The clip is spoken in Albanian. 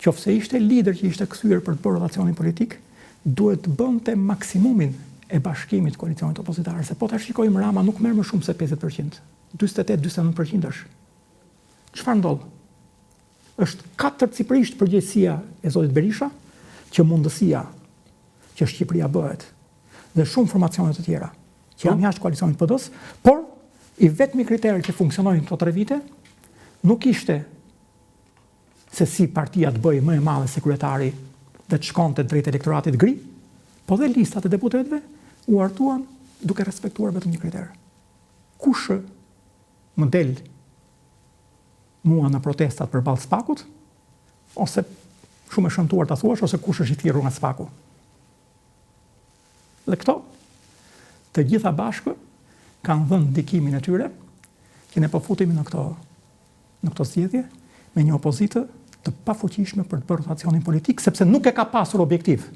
qofse ishte lider që ishte kthyer për të bërë rotacionin politik, duhet të bënte maksimumin e bashkimit të koalicionit opozitar, se po ta shikojmë Rama nuk merr më shumë se 50%. 48-49% është. Çfarë ndodh? Është 4-cifrisht përgjegjësia e zotit Berisha, që mundësia që Shqipëria bëhet dhe shumë formacione të tjera që janë jashtë koalicionit PD-s, por i vetmi kriteri që funksionojnë këto 3 vite nuk ishte se si partia të bëjë më e madhe se kryetari dhe të shkonte drejt elektoratit gri, po dhe listat e deputetëve u hartuan duke respektuar vetëm një kriter. Kush më del mua në protestat përballë Spakut, ose shumë e shëmtuar ta thuash, ose kush është i thirrur nga Spaku. Dhe këto, të gjitha bashkë, kanë dhënë ndikimin e tyre që ne po futemi në këto zgjedhje me një opozitë të pafuqishme për të bërë rotacionin politik, sepse nuk e ka pasur objektiv.